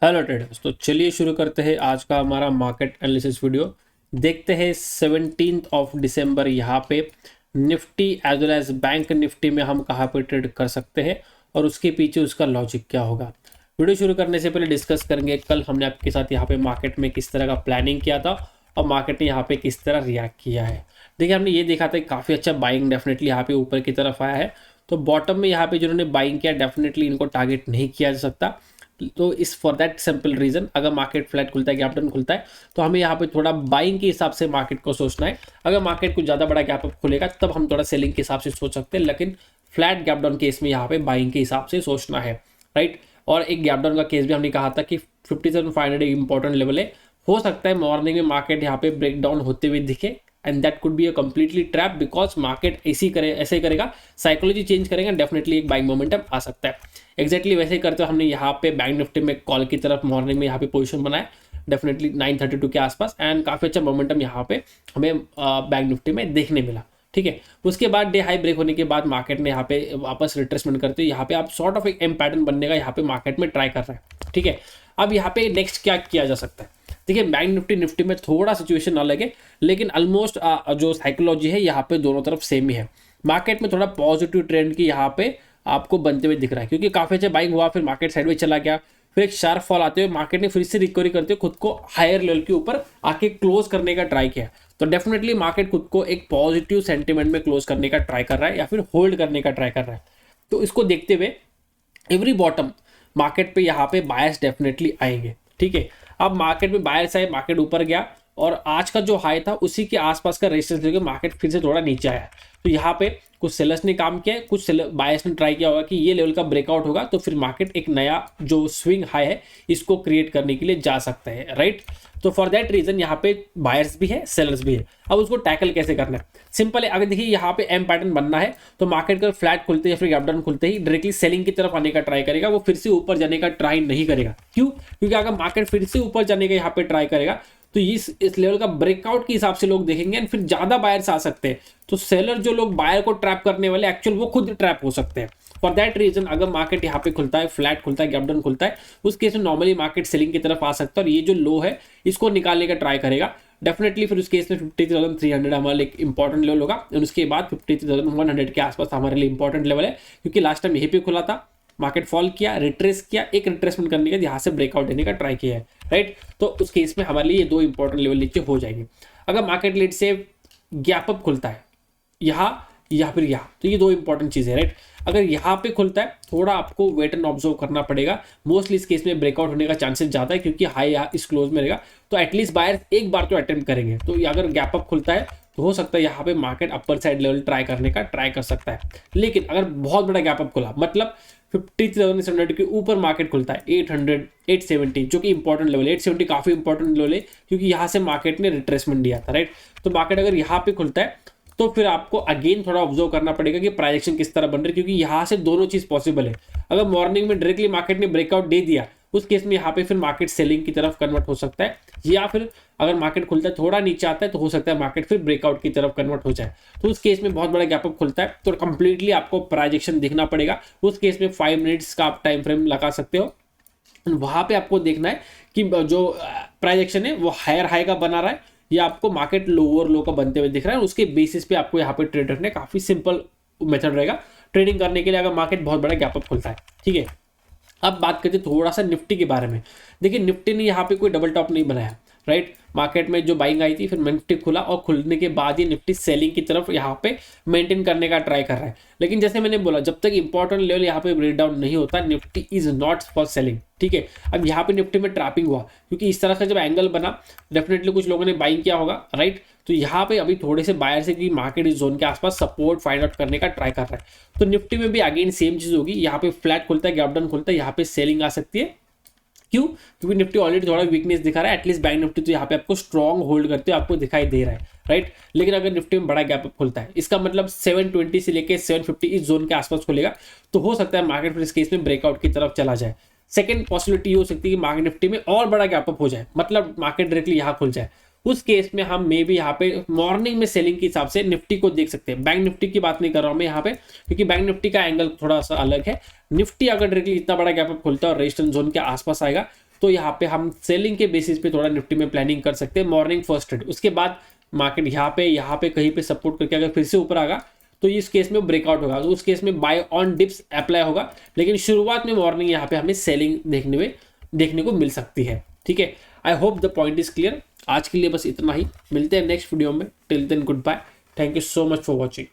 Hello traders. तो चलिए शुरू करते हैं आज का हमारा मार्केट एनालिसिस वीडियो। देखते हैं 17 दिसंबर यहाँ पे Nifty as well as bank Nifty में हम कहाँ पे ट्रेड कर सकते हैं और उसके पीछे उसका लॉजिक क्या होगा। वीडियो शुरू करने से पहले डिस्कस करेंगे कल हमने आपके साथ यहाँ पे मार्केट में किस तरह का प्लानिंग किया था और मार्केट ने यहाँ पे किस तरह रिएक्ट किया है। देखिए, हमने ये देखा था कि काफ़ी अच्छा बाइंग डेफिनेटली यहाँ पे ऊपर की तरफ आया है। तो बॉटम में यहाँ पे जिन्होंने बाइंग किया डेफिनेटली इनको टारगेट नहीं किया जा सकता। तो इस फॉर दैट सिंपल रीजन अगर मार्केट फ्लैट खुलता है, गैप डाउन खुलता है, तो हमें यहाँ पे थोड़ा बाइंग के हिसाब से मार्केट को सोचना है। अगर मार्केट कुछ ज़्यादा बड़ा गैप अप खुलेगा तब हम थोड़ा सेलिंग के हिसाब से सोच सकते हैं, लेकिन फ्लैट गैप डाउन केस में यहाँ पे बाइंग के हिसाब से सोचना है, राइट। और एक गैप डाउन का केस भी हमने कहा था कि 50,500 एक इंपॉर्टेंट लेवल है। हो सकता है मॉर्निंग में मार्केट यहाँ पे ब्रेक डाउन होते हुए दिखे and that could be a completely trap, because market ऐसे ही करेगा, साइकोलॉजी चेंज करेगा, डेफिनेटली एक बाइंग मोमेंटम आ सकता है। एक्जैक्टली वैसे ही करते हुए हमने यहाँ पे बैंक निफ्टी में कॉल की तरफ मॉर्निंग में यहाँ पे पोजीशन बनाया डेफिनेटली 932 के आसपास एंड काफ़ी अच्छा मोमेंटम यहाँ पे हमें बैंक निफ्टी में देखने मिला। ठीक है, उसके बाद डे हाई ब्रेक होने के बाद मार्केट ने यहाँ पे वापस रिट्रेसमेंट करते हुए यहाँ पे आप सॉर्ट ऑफ एक एम पैटर्न बनने का यहाँ पे मार्केट में ट्राई कर रहे हैं। ठीक है, अब यहाँ पे नेक्स्ट क्या किया जा सकता है। देखिए, बैंक निफ्टी में थोड़ा सिचुएशन अलग है, लेकिन ऑलमोस्ट जो साइकोलॉजी है यहाँ पे दोनों तरफ सेम ही है। मार्केट में थोड़ा पॉजिटिव ट्रेंड की यहाँ पे आपको बनते हुए दिख रहा है, क्योंकि काफी अच्छा बाइंग हुआ, फिर मार्केट साइडवेज चला गया, फिर एक शार्प फॉल आते हुए मार्केट ने फिर से रिकवरी करते हुए खुद को हायर लेवल के ऊपर आके क्लोज करने का ट्राई किया। तो डेफिनेटली मार्केट खुद को एक पॉजिटिव सेंटिमेंट में क्लोज करने का ट्राई कर रहा है या फिर होल्ड करने का ट्राई कर रहा है। तो इसको देखते हुए एवरी बॉटम मार्केट पे यहाँ पे बायर्स डेफिनेटली आएंगे। ठीक है, अब मार्केट में बायर्स आए, मार्केट ऊपर गया और आज का जो हाई था उसी के आसपास का रेजिस्टेंस लेकर मार्केट फिर से थोड़ा नीचे आया। तो यहाँ पे कुछ सेलर्स ने काम किया है, कुछ बायर्स ने ट्राई किया होगा कि ये लेवल का ब्रेकआउट होगा तो फिर मार्केट एक नया जो स्विंग हाई है इसको क्रिएट करने के लिए जा सकता है, राइट। तो फॉर दैट रीजन यहाँ पे बायर्स भी है, सेलर्स भी है। अब उसको टैकल कैसे करना है, सिंपल है। अगर देखिए यहाँ पे एम पैटर्न बनना है तो मार्केट का फ्लैट खुलते या फिर गैप डाउन खुलते ही डायरेक्टली सेलिंग की तरफ आने का ट्राई करेगा, वो फिर से ऊपर जाने का ट्राई नहीं करेगा। क्यों? क्योंकि अगर मार्केट फिर से ऊपर जाने का यहाँ पे ट्राई करेगा तो इस लेवल का ब्रेकआउट के हिसाब से लोग देखेंगे एंड फिर ज्यादा बायर्स आ सकते हैं। तो सेलर जो लोग बायर को ट्रैप करने वाले एक्चुअल वो खुद ट्रैप हो सकते हैं। फॉर दैट रीजन अगर मार्केट यहाँ पे खुलता है, फ्लैट खुलता है, गैप डाउन खुलता है, उस केस में नॉर्मली मार्केट सेलिंग की तरफ आ सकता है और ये जो लो है इसको निकालने का ट्राई करेगा डेफिनेटली। फिर उस केस में 53,300 हमारे लिए एक इंपॉर्टेंट लेवल होगा और उसके बाद 53,100 के आसपास हमारे लिए इंपॉर्टेंट लेवल है, क्योंकि लास्ट टाइम यहीं पे खुला था, मार्केट फॉल किया, रिट्रेस किया, एक रिट्रेसमेंट करने के बाद यहाँ से ब्रेकआउट देने का ट्राई किया है, राइट। तो उस केस में हमारे लिए ये दो इंपॉर्टेंट लेवल नीचे हो जाएंगे। अगर मार्केट लेट से गैप अप खुलता है यहाँ या फिर यहाँ, तो ये दो इंपॉर्टेंट चीजें, राइट। अगर यहाँ पे खुलता है थोड़ा आपको वेट एंड ऑब्जर्व करना पड़ेगा। मोस्टली इस केस में ब्रेकआउट होने का चांसेस ज्यादा है, क्योंकि हाई इस क्लोज में रहेगा। तो एटलीस्ट बायर एक बार तो अटेम्प्ट करेंगे। तो अगर गैप अप खुलता है तो हो सकता है यहाँ पे market upper side level try करने का ट्राई कर सकता है। लेकिन अगर बहुत बड़ा गैप अप खुला, मतलब 53,700 के ऊपर मार्केट खुलता है, 800 870 जो कि इंपॉर्टेंट लेवल है, 870 काफी इंपॉर्टेंट लेवल है, क्योंकि यहाँ से मार्केट ने रिट्रेसमेंट दिया था, राइट। तो मार्केट अगर यहाँ पे खुलता है तो फिर आपको अगेन थोड़ा ऑब्जर्व करना पड़ेगा कि प्राइजेक्शन किस तरह बन रही है, क्योंकि यहाँ से दोनों चीज पॉसिबल है। अगर मॉर्निंग में डायरेक्टली मार्केट ने ब्रेकआउट दे दिया उस केस में यहाँ पे फिर मार्केट सेलिंग की तरफ कन्वर्ट हो सकता है, या फिर अगर मार्केट खुलता है थोड़ा नीचे आता है तो हो सकता है मार्केट फिर ब्रेकआउट की तरफ कन्वर्ट हो जाए। तो उस केस में बहुत बड़ा गैप अप खुलता है तो कंप्लीटली आपको प्राइजेक्शन देखना पड़ेगा। उस केस में 5 मिनट्स का आप टाइम फ्रेम लगा सकते हो। वहां पे आपको देखना है कि जो प्राइजेक्शन है वो हायर हाई का बना रहा है या आपको मार्केट लोअर लो का बनते हुए दिख रहा है। उसके बेसिस पे आपको यहाँ पे ट्रेड रखना है। काफी सिंपल मेथड रहेगा ट्रेडिंग करने के लिए अगर मार्केट बहुत बड़ा गैप अप खुलता है। ठीक है, अब बात करते हैं थोड़ा सा निफ्टी के बारे में। देखिए, निफ्टी ने यहाँ पे कोई डबल टॉप नहीं बनाया, राइट। मार्केट में जो बाइंग आई थी, फिर निफ्टी खुला और खुलने के बाद ये निफ्टी सेलिंग की तरफ यहाँ पे मेंटेन करने का ट्राई कर रहा है। लेकिन जैसे मैंने बोला, जब तक इंपॉर्टेंट लेवल यहाँ पे ब्रेक डाउन नहीं होता, Nifty is not for selling. ठीक है, अब यहाँ पे निफ्टी में ट्रैपिंग हुआ, क्योंकि इस तरह का जब एंगल बना डेफिनेटली कुछ लोगों ने बाइंग किया होगा, राइट। तो यहाँ पे अभी थोड़े से बायर से कि मार्केट इस जोन के आसपास सपोर्ट फाइंड आउट करने का ट्राई कर रहा है। तो निफ्टी में भी अगेन सेम चीज होगी, यहाँ पे फ्लैट खुलता है, गैप डाउन खुलता है, यहाँ पे सेलिंग आ सकती है। क्यों? क्योंकि निफ्टी ऑलरेडी थोड़ा वीकनेस दिखा रहा है। एटलीस्ट बैंक निफ्टी तो यहाँ पे आपको स्ट्रॉन्ग होल्ड करते हुए आपको दिखाई दे रहा है, राइट। लेकिन अगर निफ्टी में बड़ा गैप अप खुलता है, इसका मतलब 720 से लेकर 750 इस जोन के आसपास खुलेगा, तो हो सकता है मार्केट फिर इस केस में ब्रेकआउट की तरफ चला जाए। सेकंड पॉसिबिलिटी हो सकती है कि मार्केट निफ्टी में और बड़ा गैप अप हो जाए, मतलब मार्केट डायरेक्टली यहाँ खुल जाए। उस केस में हम मे भी यहाँ पे मॉर्निंग में सेलिंग के हिसाब से निफ्टी को देख सकते हैं। बैंक निफ्टी की बात नहीं कर रहा हूं मैं यहाँ पे, क्योंकि बैंक निफ्टी का एंगल थोड़ा सा अलग है। निफ्टी अगर डायरेक्टली इतना बड़ा गैप अप खुलता है और रेजिस्टेंस जोन के आसपास आएगा तो यहाँ पे हम सेलिंग के बेसिस पे थोड़ा निफ्टी में प्लानिंग कर सकते हैं मॉर्निंग फर्स्ट ट्रेड। उसके बाद मार्केट यहाँ पे कहीं पे सपोर्ट करके अगर फिर से ऊपर आगा तो इस केस में ब्रेकआउट होगा, तो उस केस में बाय ऑन डिप्स अप्लाई होगा। लेकिन शुरुआत में मॉर्निंग यहाँ पे हमें सेलिंग देखने को मिल सकती है। ठीक है, I hope the point is clear. आज के लिए बस इतना ही, मिलते हैं नेक्स्ट वीडियो में। Till then good bye, thank you so much for watching.